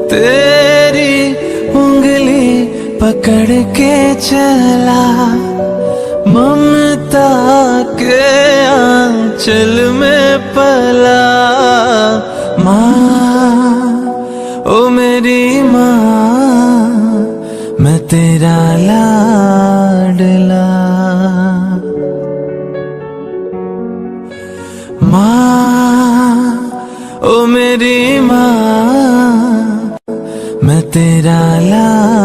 तेरी उंगली पकड़ के चला, ममता के आंचल में पला। माँ ओ मेरी माँ, मैं तेरा लाडला। माँ ओ मेरी माँ, मैं तेरा लाडला।